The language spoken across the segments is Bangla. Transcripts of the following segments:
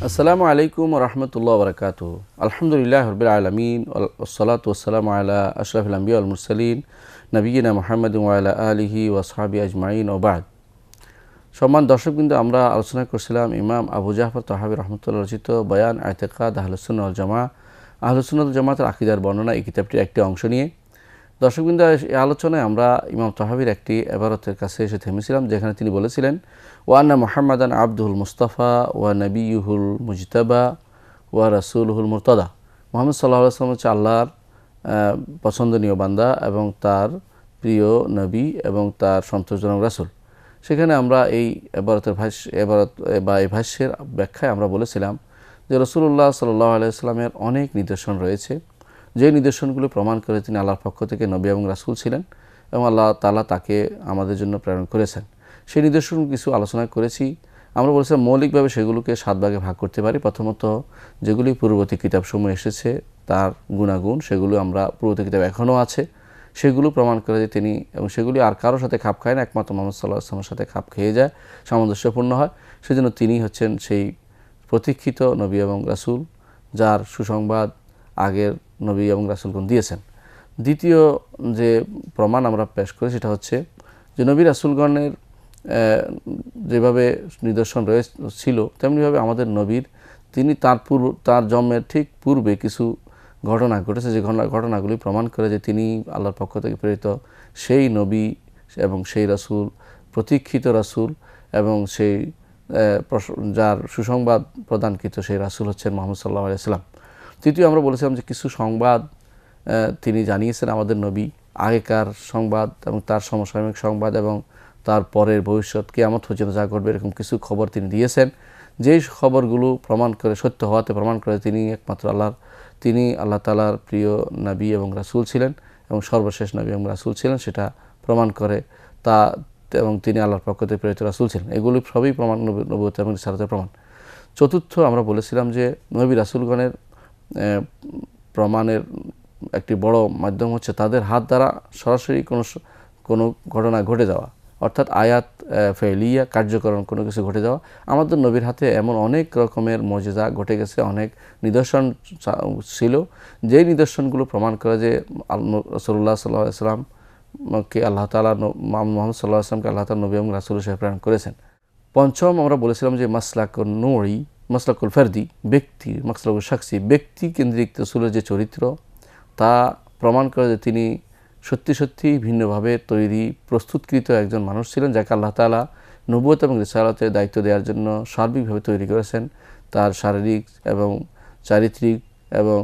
আসসালামু আলাইকুম রহমতুল্লাহ বরকাত। আলহামদুলিল্লাহ রবিল আলমিন ওসলাত ওসালাম আলা আশরাফিল আম্বিয়া আল মুরসালিন নবীনা মোহাম্মদ ওয়ালা আলিহি ওয়াসহাবি আজমাইন ওবাদ। সম্মান দর্শকবৃন্দ, আমরা আলোচনা করছিলাম ইমাম আবু জাফর তাহাবী রহমতুল্লাহ রচিত বয়ান আ'তিকাদ আহলুস সুন্নাহ ওয়াল জামাআহ, আহলুস সুন্নাহ ওয়াল জামাআতের আকীদার বর্ণনা, এই কিতাবটির একটি অংশ নিয়ে। দর্শকবৃন্দ, এই আলোচনায় আমরা ইমাম তাহাবীর একটি ইবারতের কাছে এসে থেমেছিলাম, যেখানে তিনি বলেছিলেন, ওয়ান্না মুহাম্মাদান আবদুল মুস্তাফা ওয়া নবিয়ুহুল মুজতাবা ওয়া রাসূলুহুল মুরতাদা। মুহাম্মদ সাল্লাল্লাহু আলাইহি ওয়াসাল্লাম হচ্ছে আল্লাহর পছন্দনীয় বান্দা এবং তার প্রিয় নবী এবং তার সন্তোষজনক রাসূল। সেখানে আমরা এই ইবারতের ভাষ্যের ব্যাখ্যায় আমরা বলেছিলাম যে রাসূলুল্লাহ সাল্লাল্লাহু আলাইহি ওয়াসাল্লামের অনেক নিদর্শন রয়েছে, যে নিদর্শনগুলো প্রমাণ করে তিনি আল্লাহর পক্ষ থেকে নবী এবং রাসূল ছিলেন এবং আল্লাহ তাআলা তাকে আমাদের জন্য প্রেরণ করেছেন। সেই নিদর্শন কিছু আলোচনা করেছি। আমরা বলেছিলাম মৌলিকভাবে সেগুলোকে 7 ভাগে ভাগ করতে পারি। প্রথমত, যেগুলি পূর্ববর্তী কিতাবসমূহ এসেছে তার গুণাগুণ, সেগুলো আমরা পূর্ববর্তী কিতাব এখনও আছে, সেগুলো প্রমাণ করে যে তিনি, এবং সেগুলি আর কারোর সাথে খাপ খায় না, একমাত্র মুহাম্মদ সাল্লাল্লাহু আলাইহি ওয়াসাল্লামের সাথে খাপ খেয়ে যায়, সামঞ্জস্যপূর্ণ হয়। সেজন্য তিনি হচ্ছেন সেই প্রতীক্ষিত নবী এবং রাসূল, যার সুসংবাদ আগের নবী এবং রাসূলগণ দিয়েছেন। দ্বিতীয় যে প্রমাণ আমরা পেশ করি সেটা হচ্ছে যে নবী রাসূলগণের যেভাবে নিদর্শন ছিল, তেমনিভাবে আমাদের নবীর, তিনি তার জন্মের ঠিক পূর্বে কিছু ঘটনা ঘটেছে, যে ঘটনাগুলি প্রমাণ করে যে তিনি আল্লাহর পক্ষ থেকে প্রেরিত সেই নবী এবং সেই রাসূল, প্রতীক্ষিত রাসূল, এবং সেই যার সুসংবাদ প্রদানকৃত সেই রাসূল হচ্ছেন মুহাম্মদ সাল্লাল্লাহু আলাইহি ওয়াসাল্লাম। তৃতীয়, আমরা বলেছিলাম যে কিছু সংবাদ তিনি জানিয়েছেন আমাদের নবী, আগেকার সংবাদ এবং তার সমসাময়িক সংবাদ এবং তার পরের ভবিষ্যৎ কিয়ামত পর্যন্ত যা ঘটবে এরকম কিছু খবর তিনি দিয়েছেন, যেই খবরগুলো প্রমাণ করে, সত্য হওয়াতে প্রমাণ করে তিনি একমাত্র তিনি আল্লাহ তাআলার প্রিয় নবী এবং রাসূল ছিলেন এবং সর্বশেষ নবী এবং রাসূল ছিলেন, সেটা প্রমাণ করে তা, এবং তিনি আল্লাহর পক্ষ থেকে প্রেরিত রাসূল ছিলেন। এগুলি সবই প্রমাণ, নবুয়ত এবং রিসালাতের প্রমাণ। চতুর্থ, আমরা বলেছিলাম যে নবী রাসূলগণের প্রমাণের একটি বড় মাধ্যম হচ্ছে তাদের হাত দ্বারা সরাসরি কোনো ঘটনা ঘটে যাওয়া, অর্থাৎ আয়াত ফেলিয়া, কার্যকরণ কোনো কিছু ঘটে যাওয়া। আমাদের নবীর হাতে এমন অনেক রকমের মুজিজা ঘটে গেছে, অনেক নিদর্শন ছিল, যেই নিদর্শনগুলো প্রমাণ করে যে রাসূলুল্লাহ সাল্লাল্লাহু আলাইহি ওয়াসাল্লামকে আল্লাহ তাআলা, মুহাম্মদ সাল্লাল্লাহু আলাইহি ওয়াসাল্লামকে আল্লাহ তাআলা নবী এবং রাসূল হিসেবে প্রেরণ করেছেন। পঞ্চম, আমরা বলেছিলাম যে মাসলাকুন নূরি, মাসলাকুল ফারদি, ব্যক্তি, মাসলাকুল শাখসি, ব্যক্তি কেন্দ্রিক রাসূলের যে চরিত্র, তা প্রমাণ করে যে তিনি সত্যি সত্যি ভিন্নভাবে তৈরি, প্রস্তুতকৃত একজন মানুষ ছিলেন, যাকে আল্লাহ তাআলা নবুয়ত এবং রিসালাতের দায়িত্ব দেওয়ার জন্য সার্বিকভাবে তৈরি করেছেন। তার শারীরিক এবং চারিত্রিক এবং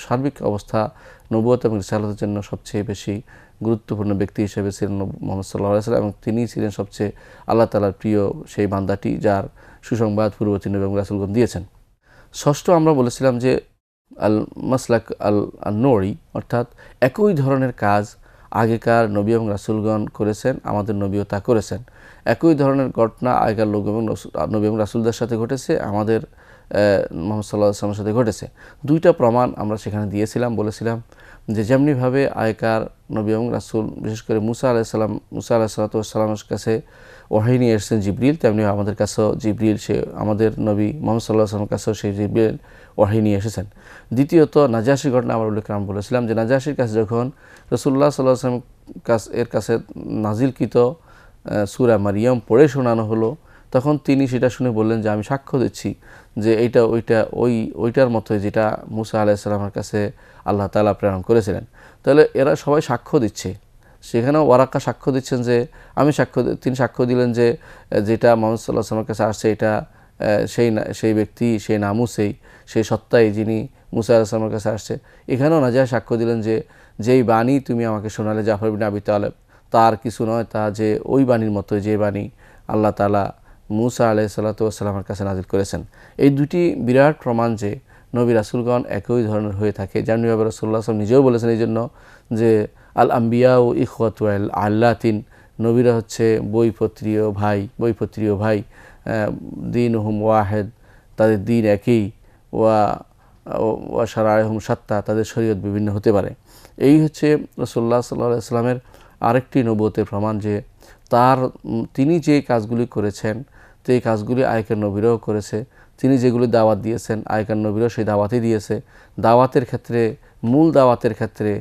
সার্বিক অবস্থা নবুয়ত এবং রিসালাতের জন্য সবচেয়ে বেশি গুরুত্বপূর্ণ ব্যক্তি হিসেবে ছিলেন মুহাম্মদ সাল্লাল্লাহু আলাইহি ওয়াসাল্লাম, এবং তিনিই ছিলেন সবচেয়ে আল্লাহ তাআলার প্রিয় সেই বান্দাটি, যার সুসংবাদ পূর্ববর্তী নবী এবং রাসূলগণ দিয়েছেন। ষষ্ঠ, আমরা বলেছিলাম যে আল মাসলাক আল নূরি, অর্থাৎ একই ধরনের কাজ আগেকার নবী এবং রাসূলগণ করেছেন, আমাদের নবীও তা করেছেন। একই ধরনের ঘটনা আগেকার নবী এবং রাসূলদের সাথে ঘটেছে, আমাদের মুহাম্মদ সাল্লাল্লাহু আলাইহি ওয়াসাল্লামের সাথে ঘটেছে। দুইটা প্রমাণ আমরা সেখানে দিয়েছিলাম, বলেছিলাম যে যেমনিভাবে আগেকার নবী এবং রাসূল, বিশেষ করে মুসা আলাইহিসসালামের কাছে ওহী নিয়ে এসেছেন জিবরিল, তেমনি আমাদের কাছেও জিবরিল, সে আমাদের নবী মুহাম্মদ সাল্লাল্লাহু আলাইহি ওয়াসাল্লামের কাছেও সেই জিবরিল ওহী নিয়ে এসেছেন। দ্বিতীয়ত, নাজাশির ঘটনা আমরা বলেছিলাম যে নাজাশির কাছে যখন রাসূলুল্লাহ সাল্লাল্লাহু আলাইহি ওয়াসাল্লামের কাছে নাজিলকৃত সূরা মারিয়াম পড়ে শোনানো হলো, তখন তিনি সেটা শুনে বললেন যে আমি সাক্ষ্য দিচ্ছি যে এইটা ওইটার মতোই যেটা মুসা আলাইহিস সালামের কাছে আল্লাহ তাআলা প্রেরণ করেছিলেন। তাহলে এরা সবাই সাক্ষ্য দিচ্ছে। সেখানেও ওয়ারাকা সাক্ষ্য দিচ্ছেন যে তিনি সাক্ষ্য দিলেন যে যেটা মুহাম্মদ সাল্লাল্লাহু আলাইহি ওয়াসাল্লামের কাছে আসছে এটা সেই ব্যক্তি, সেই নামুসেই, সেই সত্তাই যিনি মুসা আলাইহিস সালামের কাছে আসছে। এখানেও নাজাহ সাক্ষ্য দিলেন যে যেই বাণী তুমি আমাকে শোনালে জাফর বিন আবি তালেব, তার কিছু নয়, তা যে ওই বাণীর মতো যে বাণী আল্লাহ তাআলা মুসা আলাইহিস সালাতু ওয়াস সালামের কাছে নাজিল করেছেন। এই দুটি বিরাট প্রমাণ যে নবী রাসূলগণ একই ধরনের হয়ে থাকে। যেমনিভাবে রাসূলুল্লাহ সাল্লাল্লাহু আলাইহি ওয়াসাল্লাম নিজেও বলেছেন এই জন্য যে আল আম্বিয়া ও ইখওয়াতু আল্লাতিন, নবীরা হচ্ছে বৈপত্রীয় ভাই, দীনুহুম ওয়াহিদ, তাদের দিন একই, ওয়া শারাইহুম শাত্তা, তাদের শরীয়ত বিভিন্ন হতে পারে। এই হচ্ছে রাসূলুল্লাহ সাল্লাল্লাহু আলাইহি ওয়াসাল্লামের আরেকটি নবুয়তের প্রমাণ যে তিনি যে কাজগুলি করেছেন এই কাজগুলি আগেকার নবীরাও করেছে। তিনি যেগুলি দাওয়াত দিয়েছেন আগেকার নবীরাও সেই দাওয়াতই দিয়েছে। দাওয়াতের ক্ষেত্রে, মূল দাওয়াতের ক্ষেত্রে,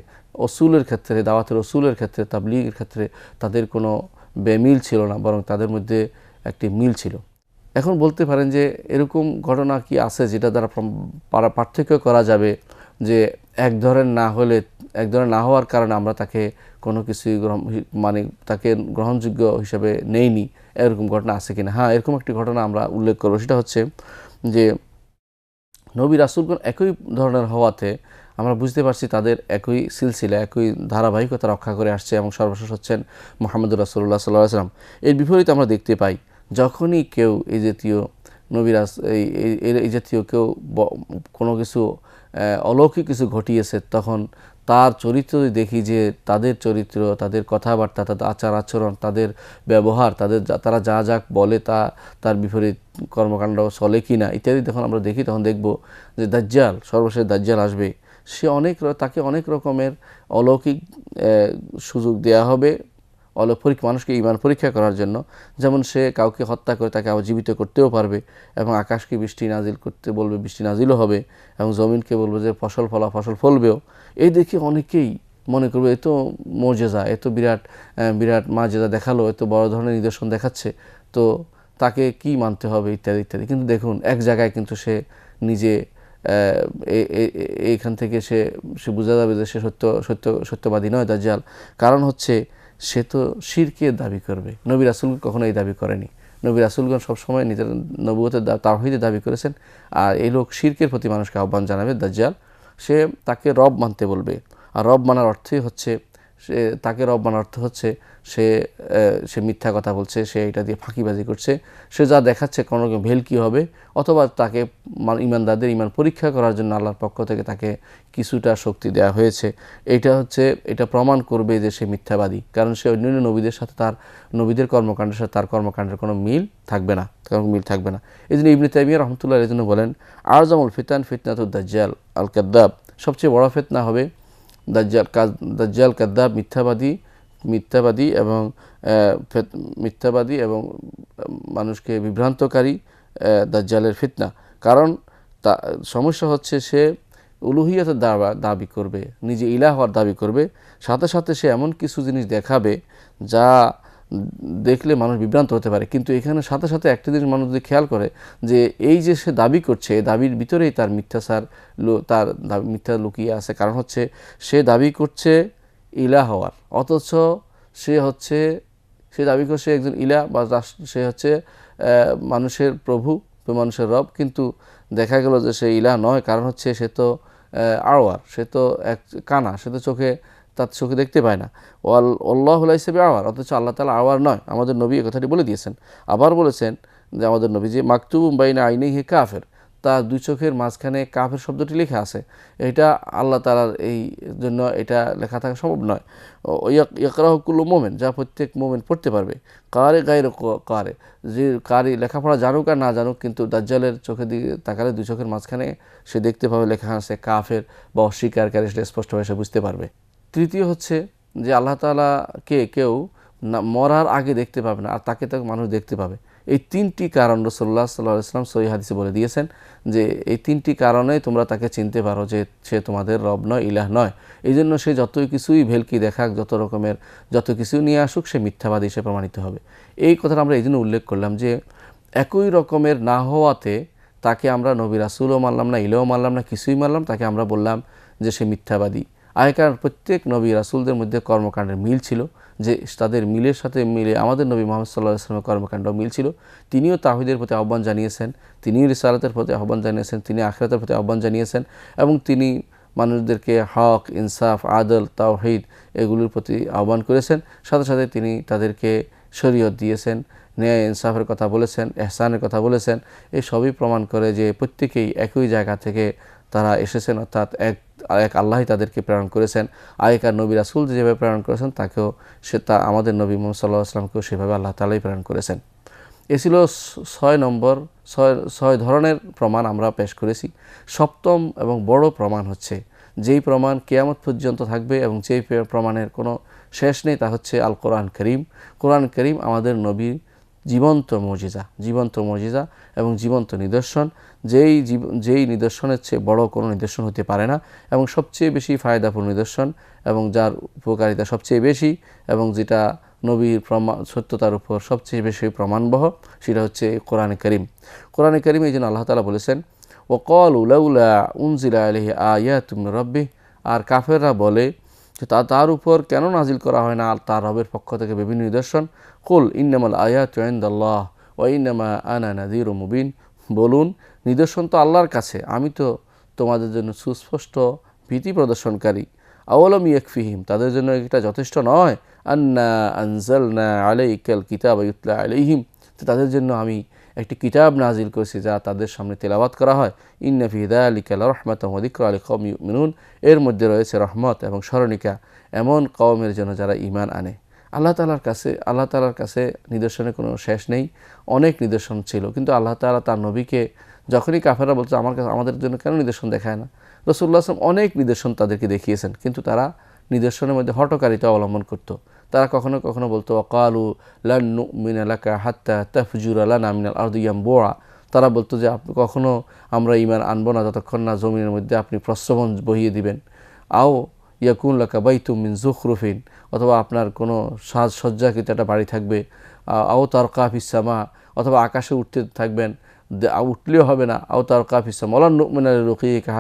অসুলের ক্ষেত্রে, দাওয়াতের অসুলের ক্ষেত্রে, তাবলীগের ক্ষেত্রে তাদের কোনো বেমিল ছিল না, বরং তাদের মধ্যে একটি মিল ছিল। এখন বলতে পারেন যে এরকম ঘটনা কি আছে যেটা দ্বারা পার্থক্য করা যাবে যে এক ধরনের না হওয়ার কারণে আমরা তাকে কোনো কিছুই মানে তাকে গ্রহণযোগ্য হিসেবে নেইনি, এরকম ঘটনা আছে কিনা? হ্যাঁ, এরকম একটি ঘটনা আমরা উল্লেখ করব। সেটা হচ্ছে যে নবী রাসূলগণ একই ধরনের হওয়াতে আমরা বুঝতে পারছি তাদের একই সিলসিলা, একই ধারাবাহিকতা রক্ষা করে আসছে এবং সর্বশেষ হচ্ছেন মুহাম্মদুর রাসূলুল্লাহ সাল্লাল্লাহু আলাইহি ওয়াসাল্লাম। এর বিপরীতে আমরা দেখতে পাই যখনই কেউ এই জাতীয় এই জাতীয় কেউ কোনো কিছু অলৌকিক কিছু ঘটিয়েছে, তখন তার চরিত্র দেখি যে তাদের চরিত্র, তাদের কথাবার্তা, তাদের আচার আচরণ, তাদের ব্যবহার, তারা যা যা বলে তার বিপরীত কর্মকাণ্ড চলে কি না ইত্যাদি যখন আমরা দেখি, তখন দেখব যে দাজ্জাল, সর্বশেষ দাজ্জাল আসবে। তাকে অনেক রকমের অলৌকিক সুযোগ দেয়া হবে মানুষকে ঈমান পরীক্ষা করার জন্য। যেমন সে কাউকে হত্যা করে তাকে আবার জীবিত করতেও পারবে, এবং আকাশকে বৃষ্টি নাজিল করতে বলবে, বৃষ্টি নাজিলও হবে, এবং জমিনকে বলবে যে ফসল ফলবেও। এই দেখে অনেকেই মনে করবে এত মুজিজা, এত বিরাট মাজেজা দেখালো, এত বড় ধরনের নিদর্শন দেখাচ্ছে, তো তাকে কি মানতে হবে ইত্যাদি ইত্যাদি। কিন্তু দেখুন, এক জায়গায় কিন্তু সে নিজে এইখান থেকে সে বোঝা যাবে যে সে সত্যবাদী নয়, দাজ্জাল। কারণ হচ্ছে সে তো শিরকের দাবি করবে। নবী রাসূল কখনো এই দাবি করেনি। নবী রাসূলগণ সবসময় নিজের নবুয়তের তাওহীদের দাবি করেছেন, আর এই লোক শিরকের প্রতি মানুষকে আহ্বান জানাবে দাজ্জাল। সে তাকে রব মানতে বলবে, আর রব মানার অর্থই হচ্ছে সে মিথ্যা কথা বলছে, সে এটা দিয়ে ফাঁকিবাজি করছে, সে যা দেখাচ্ছে কোনো ভেলকি হবে, অথবা তাকে ঈমানদারদের ঈমান পরীক্ষা করার জন্য আল্লাহর পক্ষ থেকে তাকে কিছুটা শক্তি দেওয়া হয়েছে। এটা প্রমাণ করবে যে সে মিথ্যাবাদী, কারণ সে অন্যান্য নবীদের সাথে নবীদের কর্মকাণ্ডের সাথে তার কর্মকাণ্ডের কোনো মিল থাকবে না। এই জন্য ইবনে তাইমিয়া রাহমাতুল্লাহ আলাইহি জন্য বলেন, আযমুল ফিতান ফিতনাতুদ দাজ্জাল আল কাদ্দাব, সবচেয়ে বড় ফিতনা হবে দাজ্জাল কাদ্দাব, মিথ্যাবাদী এবং মানুষকে বিভ্রান্তকারী দাজ্জালের ফিতনা। কারণ সমস্যা হচ্ছে সে উলুহিয়তের দাবি করবে, নিজে ইলাহ হওয়ার দাবি করবে, সাথে সাথে সে এমন কিছু জিনিস দেখাবে যা দেখলে মানুষ বিভ্রান্ত হতে পারে। কিন্তু এখানে সাথে সাথে একটা জিনিস মানুষ যদি খেয়াল করে যে এই যে সে দাবি করছে, এই দাবির ভিতরেই তার মিথ্যা লুকিয়ে আছে। কারণ হচ্ছে সে দাবি করছে ইলাহ হওয়ার, অথচ সে দাবি করছে একজন ইলাহ বা সে হচ্ছে মানুষের প্রভু, মানুষের রব, কিন্তু দেখা গেল যে সে ইলাহ নয়। কারণ হচ্ছে সে তো আওয়ার, সে তো এক কানা, সে তো তার চোখে দেখতে পায় না। আল্লাহু লাইসা বিআওয়ার, অথচ আল্লাহ তাআলা আওয়ার নয়। আমাদের নবী এই কথাটি বলে দিয়েছেন। আবার বলেছেন যে আমাদের নবী যে মাকতুবুম বাইনা আইনাইহি কাফির, তার দুই চোখের মাঝখানে কাফের শব্দটি লেখা আছে। এটা আল্লাহ তাআলার এই জন্য এটা লেখা থাকা সম্ভব নয়। ইয়াকরাহু কুল্লু মুমিন, যা প্রত্যেক মুমিন পড়তে পারবে। কারি গায়রু কারি, যে কারি লেখাপড়া জানুক আর না জানুক, কিন্তু দাজ্জালের চোখের দিকে তাকালে দুই চোখের মাঝখানে সে দেখতে পাবে লেখা আছে কাফের বা অস্বীকারী, সেটা স্পষ্টভাবে সে বুঝতে পারবে। তৃতীয় হচ্ছে যে আল্লাহ তাআলাকে কেউ মরার আগে দেখতে পাবে না, আর তাকে মানুষ দেখতে পাবে। এই তিনটি কারণ রাসূলুল্লাহ সাল্লাল্লাহু আলাইহি ওয়াসাল্লাম সহিহ হাদিসে বলে দিয়েছেন যে এই তিনটি কারণে তোমরা তাকে চিনতে পারো যে সে তোমাদের রব নয়, ইলাহ নয়। এই জন্য সে যতই কিছুই ভেলকি দেখাক, যত কিছু নিয়ে আসুক, সে মিথ্যাবাদী হিসেবে প্রমাণিত হবে। এই কথাটা আমরা এই জন্য উল্লেখ করলাম যে একই রকমের না হওয়াতে তাকে আমরা নবী রাসূলও মানলাম না, ইলাহও মানলাম না, কিছুই মানলাম, তাকে আমরা বললাম যে সে মিথ্যাবাদী। আগেকার প্রত্যেক নবী রাসূলদের মধ্যে কর্মকাণ্ডের মিল ছিল, যে তাদের মিলের সাথে মিলে আমাদের নবী মুহাম্মদ সাল্লাল্লাহু আলাইহি ওয়াসাল্লামের কর্মকাণ্ড মিল ছিল। তিনিও তাওহীদের প্রতি আহ্বান জানিয়েছেন, তিনিও রিসালাতের প্রতি আহ্বান জানিয়েছেন, তিনি আখিরাতের প্রতি আহ্বান জানিয়েছেন, এবং তিনি মানুষদেরকে হক, ইনসাফ, আদল, তাওহীদ এগুলোর প্রতি আহ্বান করেছেন। সাথে সাথে তিনি তাদেরকে শরীয়ত দিয়েছেন, ন্যায় ইনসাফের কথা বলেছেন, ইহসানের কথা বলেছেন। এই সবই প্রমাণ করে যে প্রত্যেকেই একই জায়গা থেকে তারা এসেছেন, অর্থাৎ এক আল্লাহই তাদেরকে প্রেরণ করেছেন। আগেকার নবী রাসূল যেভাবে প্রেরণ করেছেন আমাদের নবী মুহাম্মদ সাল্লাল্লাহু আলাইহি ওয়াসাল্লামকেও সেভাবে আল্লাহ তাআলাই প্রেরণ করেছেন। এ ছিল 6 ধরনের প্রমাণ আমরা পেশ করেছি। সপ্তম এবং বড় প্রমাণ হচ্ছে, যেই প্রমাণ কিয়ামত পর্যন্ত থাকবে এবং যেই প্রমাণের কোনো শেষ নেই, তা হচ্ছে আল কোরআন করিম। কোরআন করিম আমাদের নবীর জীবন্ত মুজিজা এবং জীবন্ত নিদর্শন, যেই নিদর্শনের চেয়ে বড় কোনো নিদর্শন হতে পারে না এবং সবচেয়ে বেশি ফায়দাপূর্ণ নিদর্শন এবং যার উপকারিতা সবচেয়ে বেশি এবং যেটা নবীর সত্যতার উপর সবচেয়ে বেশি প্রমাণবহ, সেটা হচ্ছে কোরআনে কারীম। কোরআনে কারীম এই জন্য আল্লাহ তাআলা বলেছেন ওয়াকালু লাউলা উনজিলা আলাইহি আয়াতুম মির রাব্বিহ, আর কাফেররা বলে যে তার উপর কেন নাজিল করা হয় না তার রবের পক্ষ থেকে বিভিন্ন নিদর্শন। কুল ইন্নামাল আয়াতু ইনদাল্লাহ ওয়া ইন্নামা আনা নাযীরুম মুবিন, বলুন নিদর্শন তো আল্লাহর কাছে, আমি তো তোমাদের জন্য সুস্পষ্ট ভীতি প্রদর্শনকারী। আওয়ালাম ইয়াকফিহিম, তাদের জন্য এটা যথেষ্ট নয়, আন্না আনজালনা আলাইকাল কিতাবা ইউতলা আলাইহিম, তাদের জন্য আমি একটি কিতাব নাজিল করেছি যা তাদের সামনে তেলাওয়াত করা হয়। ইন্না ফি যালিকা লারাহমাতান ওয়া যিকরা লিকাওমিন ইউমিনুন, এর মধ্যে রয়েছে রহমত এবং স্মরণিকা এমন কওমের জন্য যারা ঈমান আনে। আল্লাহ তাআলার কাছে নিদর্শনের কোনো শেষ নেই, অনেক নিদর্শন ছিল, কিন্তু আল্লাহ তাআলা তার নবীকে যখনই কাফেররা বলছে আমাদের জন্য কেন নিদর্শন দেখায় না, রাসূলুল্লাহ সাল্লাল্লাহু আলাইহি ওয়াসাল্লাম অনেক নিদর্শন তাদেরকে দেখিয়েছেন, কিন্তু তারা নিদর্শনের মধ্যে হঠকারিতা অবলম্বন করত। তারা কখনো কখনো বলতো ওয়াকালু লান নুমিনা লাকা হাত্তা তাফজুরা লানা মিনাল আরদি ইয়ামবুআ, তারা বলতো যে কখনো আমরা ঈমান আনবো না যতক্ষণ না জমিনের মধ্যে আপনি প্রস্রবণ বহিয়ে দিবেন। আও ইয়াকুন লাকা বাইতুম মিন যুখরুফিন, অথবা আপনার কোনো সাজসজ্জাকৃত একটা বাড়ি থাকবে। আও তারকা ফিস সামা, অথবা আকাশে উঠতে থাকবেন, উঠলেও হবে না। আও তারকা ফিস সামা ওয়ালান নুমিনা লিরুকিকা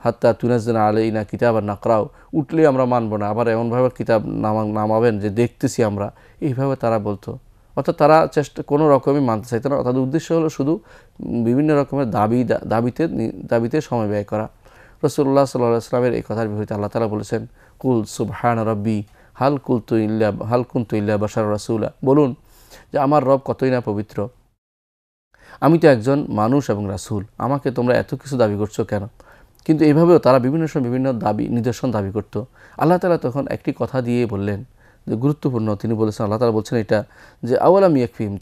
হাত্তা তুনাজ্জিলা আলাইনা কিতাবান নাকরাউ, উঠলেই আমরা মানব না, আবার এমনভাবে কিতাব নামাবেন যে দেখতেছি আমরা, এইভাবে তারা বলতো। অর্থাৎ তারা কোনো রকমই মানতে চাইতো না। তাদের উদ্দেশ্য হলো শুধু বিভিন্ন রকমের দাবিতে সময় ব্যয় করা। রাসূলুল্লাহ সাল্লাল্লাহু আলাইহি ওয়াসাল্লামের এই কথার বিপরীতে আল্লাহ তাআলা বলেছেন কুল সুবহান রাব্বি হাল কুনতু ইল্লা বাশার রাসূলা, বলুন যে আমার রব কতই না পবিত্র, আমি তো একজন মানুষ এবং রাসূল, আমাকে তোমরা এত কিছু দাবি করছো কেন? কিন্তু এইভাবেও তারা বিভিন্ন সময় বিভিন্ন নিদর্শন দাবি করত। আল্লাহ তাআলা তখন একটি কথা দিয়ে বললেন যে গুরুত্বপূর্ণ, তিনি বলেছেন, আল্লাহ তাআলা বলছেন এটা যে আওয়ালাম ইয়াকফিহিম,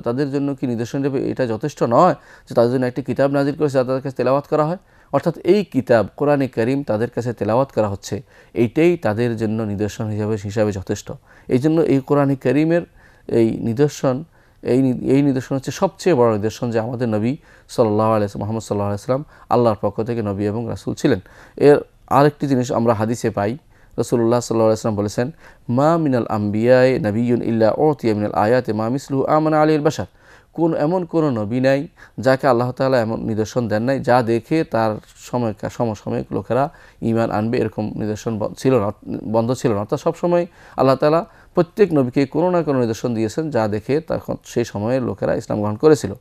তাদের জন্য কি নিদর্শন দেবে এটা যথেষ্ট নয় যে তাদের জন্য একটি কিতাব নাজিল করেছে যা তাদের কাছে তেলাওয়াত করা হয়। অর্থাৎ এই কিতাব কোরআনে কারীম তাদের কাছে তেলাওয়াত করা হচ্ছে, এইটাই তাদের জন্য নিদর্শন হিসাবে যথেষ্ট। এই জন্য এই কোরআনে কারীমের এই নিদর্শন হচ্ছে সবচেয়ে বড় নিদর্শন যে আমাদের নবী সাল্লাল্লাহু আলাইহি ওয়াসাল্লাম মুহাম্মদ সাল্লাল্লাহু আলাইহি ওয়াসাল্লাম আল্লাহর পক্ষ থেকে নবী এবং রাসূল ছিলেন। এর আরেকটি জিনিস আমরা হাদিসে পাই, রাসূলুল্লাহ সাল্লাল্লাহু আলাইহি ওয়াসাল্লাম বলেছেন মা মিনাল আম্বিয়ায়ে নাবিয়্যুন ইল্লা উতিয়া মিনাল আয়াতি মা মিসলুহু আমানা আলাইহিল বাশার, এমন কোনো নবী নাই যাকে আল্লাহ তাআলা এমন নিদর্শন দেন নাই যা দেখে তার সমসাময়িক লোকেরা ঈমান আনবে, এরকম নিদর্শন বন্ধ ছিল না। অর্থাৎ সবসময় আল্লাহ তাআলা প্রত্যেক নবীকে কোনো না কোনো নিদর্শন দিয়েছেন যা দেখে তখন সেই সময়ের লোকেরা ইসলাম গ্রহণ করেছিল।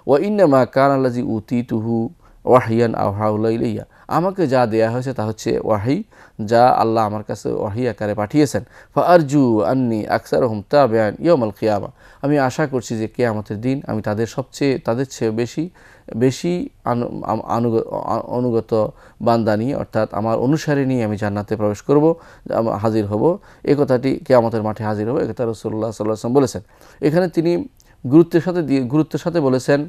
ওয়া ইন্নামা কানা আল্লাযী উতীতুহু ওয়াহিয়ান আওহা ইলাইয়া, আমাকে যা দেয়া হয়েছে তা হচ্ছে ওয়াহি, যা আল্লাহ আমার কাছে ওয়াহি আকারে পাঠিয়েছেন। ফাআরজু আন্নী আকসারহুম তাবিআন ইয়াউমাল কিয়ামা, আমি আশা করছি যে কিয়ামতের দিন আমি তাদের চেয়ে বেশি অনুগত বান্দা নিয়ে, অর্থাৎ আমার অনুসারী নিয়ে আমি জান্নাতে প্রবেশ করব, হাজির হব। এই কথাটি কিয়ামতের মাঠে হাজির হব, একথা রাসূলুল্লাহ সাল্লাল্লাহু আলাইহি ওয়াসাল্লাম বলেছেন। এখানে তিনি গুরুত্বের সাথে বলেছেন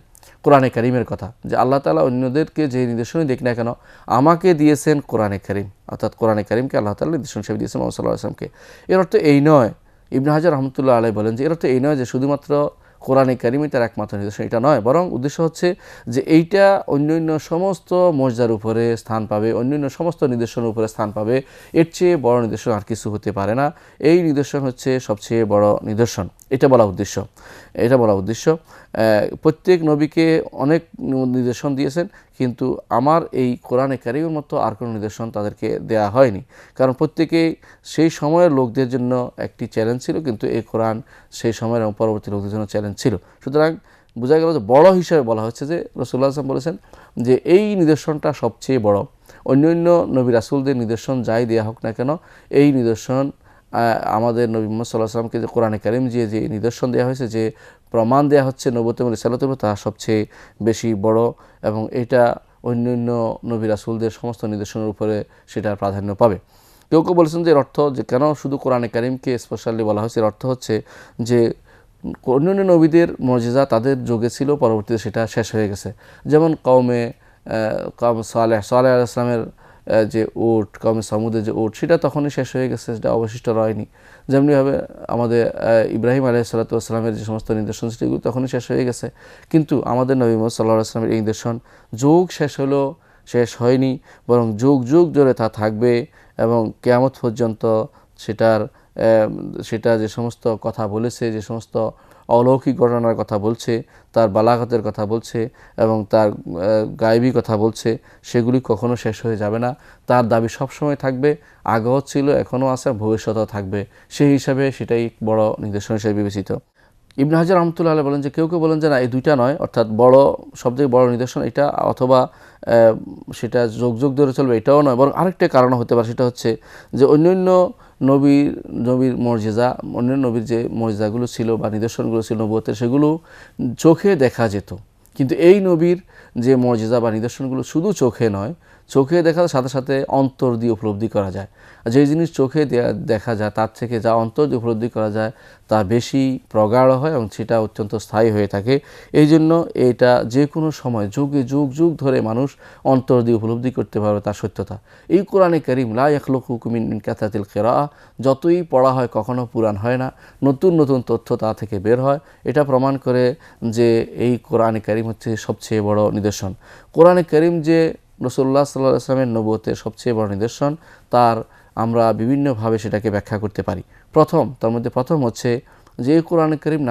কোরআনে কারীমের কথা, যে আল্লাহ তাআলা অন্যদেরকে যে নির্দেশনই দেখ না কেন আমাকে দিয়েছেন কোরআনে কারীম, অর্থাৎ কোরআনে কারীমকে আল্লাহ তাআলা নির্দেশন হিসেবে দিয়েছেন মুহাম্মদ সাল্লাল্লাহু আলাইহি ওয়াসাল্লামকে। এর অর্থ এই নয়, ইবনে হাজার রাহমাতুল্লাহ আলাইহি বলেন যে এর অর্থ এই নয় যে শুধুমাত্র কোরআনে কারীমই তার একমাত্র নিদর্শন, এটা নয়, বরং উদ্দেশ্য হচ্ছে যে এইটা অন্যান্য সমস্ত মর্যাদার উপরে স্থান পাবে, অন্যান্য সমস্ত নিদর্শনের উপরে স্থান পাবে, এর চেয়ে বড় নিদর্শন আর কিছু হতে পারে না। এই নিদর্শন হচ্ছে সবচেয়ে বড় নিদর্শন, এটা বলা উদ্দেশ্য। প্রত্যেক নবীকে অনেক নিদর্শন দিয়েছেন, কিন্তু আমার এই কোরআনে কারীমের মতো আর কোনো নিদর্শন তাদেরকে দেয়া হয়নি, কারণ প্রত্যেকেই সেই সময়ের লোকদের জন্য একটি চ্যালেঞ্জ ছিল, কিন্তু এই কোরআন সেই সময়ের এবং পরবর্তী লোকদের জন্য চ্যালেঞ্জ ছিল। সুতরাং বোঝা গেল যে বড় হিসাবে বলা হচ্ছে যে রাসূলুল্লাহ সাল্লাল্লাহু আলাইহি ওয়াসাল্লাম বলেছেন যে এই নিদর্শনটা সবচেয়ে বড়। অন্যান্য নবী রাসূলদের নিদর্শন যাই দেয়া হোক না কেন, এই নিদর্শন আমাদের নবী মুহাম্মদ সাল্লাল্লাহু আলাইহি ওয়াসাল্লামকে যে কোরআনে কারীম যে নিদর্শন দেওয়া হয়েছে, যে প্রমাণ দেওয়া হচ্ছে নবুয়ত এবং রিসালাতের উপর, তা সবচেয়ে বেশি বড়, এবং এটা অন্যান্য নবী রাসূলদের সমস্ত নিদর্শনের উপরে সেটার প্রাধান্য পাবে। কেউ বলেছেন যে এর অর্থ যে কেন শুধু কোরআনে কারীমকে স্পেশালি বলা হয়েছে, এর অর্থ হচ্ছে যে অন্যান্য নবীদের মুজিজা তাদের যুগে ছিল, পরবর্তীতে সেটা শেষ হয়ে গেছে। যেমন কওম সালেহ আলাইহিস সালামের যে উট, কওমে সামুদের যে উট, সেটা তখনই শেষ হয়ে গেছে, সেটা অবশিষ্ট রয়নি। যেমনিভাবে আমাদের ইব্রাহিম আলাইহিসসালাতু ওয়াসসালামের যে সমস্ত নিদর্শন সেগুলো তখনই শেষ হয়ে গেছে, কিন্তু আমাদের নবী মুহাম্মদ সাল্লাল্লাহু আলাইহি ওয়াসাল্লামের এই নিদর্শন যুগ শেষ হলো, শেষ হয়নি, বরং যুগ যুগ ধরে তা থাকবে এবং কিয়ামত পর্যন্ত সেটা যে সমস্ত কথা বলেছে, যে সমস্ত অলৌকিক ঘটনার কথা বলছে, তার বালাগতের কথা বলছে এবং তার গায়েবী কথা বলছে, সেগুলি কখনো শেষ হয়ে যাবে না। তার দাবি সবসময় থাকবে, আগেও ছিল, এখনও আছে, ভবিষ্যতেও থাকবে। সেই হিসাবে সেটাই বড় নিদর্শন হিসেবে বিবেচিত। ইবনে হাজার রহমতুল্লাহ আলাইহি বলেন যে কেউ কেউ বলেন যে না, এই দুইটা নয়, অর্থাৎ বড় সবথেকে বড় নিদর্শন এটা, অথবা সেটা যুগ যুগ ধরে চলবে এটাও নয়, বরং আরেকটা কারণ হতে পারে। সেটা হচ্ছে যে অন্যান্য নবীর মর্যাদা, অন্য নবীর যে মর্যাদাগুলো ছিল বা নিদর্শনগুলো ছিল নবুয়তের, সেগুলো চোখে দেখা যেত, কিন্তু এই নবীর যে মর্যাদা বা নিদর্শনগুলো শুধু চোখে নয়, চোখে দেখার সাথে সাথে অন্তর দিয়ে উপলব্ধি করা যায়। যে জিনিস চোখে দেখা যায় তার থেকে যা অন্তর দিয়ে উপলব্ধি করা যায় তা বেশি প্রগাঢ় হয় এবং সেটা অত্যন্ত স্থায়ী হয়ে থাকে। এই জন্য এটা যে কোনো সময় যুগে যুগ যুগ ধরে মানুষ অন্তর দিয়ে উপলব্ধি করতে পারবে তার সত্যতা। এই কোরআনে কারীম লা ইয়াখলুকু মিন কাসরাতিল কিরাআহ, যতই পড়া হয় কখনো পুরান হয় না, নতুন নতুন তথ্য তা থেকে বের হয়। এটা প্রমাণ করে যে এই কোরআনে কারীম হচ্ছে সবচেয়ে বড় নিদর্শন। কোরআনে কারীম যে রাসূলুল্লাহ সাল্লাল্লাহু আলাইহি ওয়াসাল্লামের নবুয়তের সবচেয়ে বড় নিদর্শন, তার আমরা বিভিন্নভাবে সেটাকে ব্যাখ্যা করতে পারি। তার মধ্যে প্রথম হচ্ছে যে কোরআনে কারীম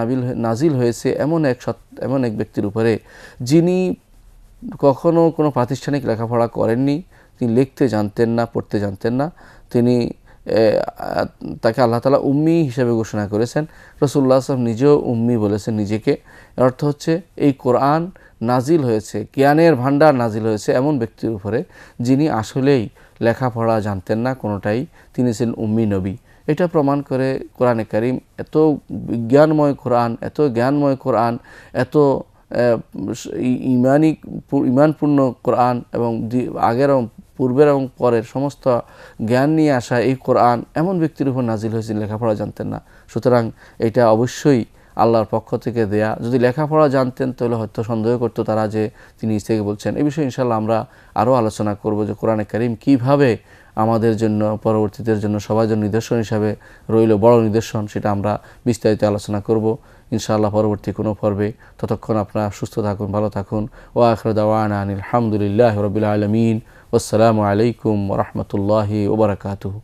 নাজিল হয়েছে এমন এক ব্যক্তির উপরে যিনি কখনো কোনো প্রাতিষ্ঠানিক লেখাপড়া করেননি, তিনি লিখতে জানতেন না, পড়তে জানতেন না, তাকে আল্লাহ তাআলা উম্মি হিসেবে ঘোষণা করেছেন। রাসূলুল্লাহ সাল্লাল্লাহু আলাইহি ওয়াসাল্লাম নিজেও উম্মি বলেছেন নিজেকে। এর অর্থ হচ্ছে এই কোরআন নাজিল হয়েছে, জ্ঞানের ভান্ডার নাজিল হয়েছে এমন ব্যক্তির উপরে যিনি আসলেই লেখাপড়া জানতেন না কোনোটাই, তিনি ছিলেন উম্মি নবী। এটা প্রমাণ করে কোরআনে কারীম এত বিজ্ঞানময় কোরআন, এত জ্ঞানময় কোরআন, এত ইমানপূর্ণ কোরআন এবং আগের এবং পূর্বের এবং পরের সমস্ত জ্ঞান নিয়ে আসা এই কোরআন এমন ব্যক্তির উপর নাজিল হয়েছে লেখাপড়া জানতেন না। সুতরাং এটা অবশ্যই আল্লাহর পক্ষ থেকে দেয়া। যদি লেখাপড়া জানতেন তাহলে হয়তো সন্দেহ করতো তারা যে তিনি নিজ থেকে বলছেন। এই বিষয়ে ইনশাআল্লাহ আমরা আরও আলোচনা করব যে কোরআনে কারীম কীভাবে আমাদের জন্য, পরবর্তীদের জন্য, সবার জন্য নিদর্শন হিসাবে রইল, বড় নিদর্শন, সেটা আমরা বিস্তারিত আলোচনা করব ইনশাআল্লাহ পরবর্তী কোনো পর্বে। ততক্ষণ আপনারা সুস্থ থাকুন, ভালো থাকুন। ওয়া আখিরু দাওয়ানা আনিল হামদুলিল্লাহি রাব্বিল আলামিন। ওয়াসসালামু আলাইকুম ওয়া রাহমাতুল্লাহি ওয়া বারাকাতুহু।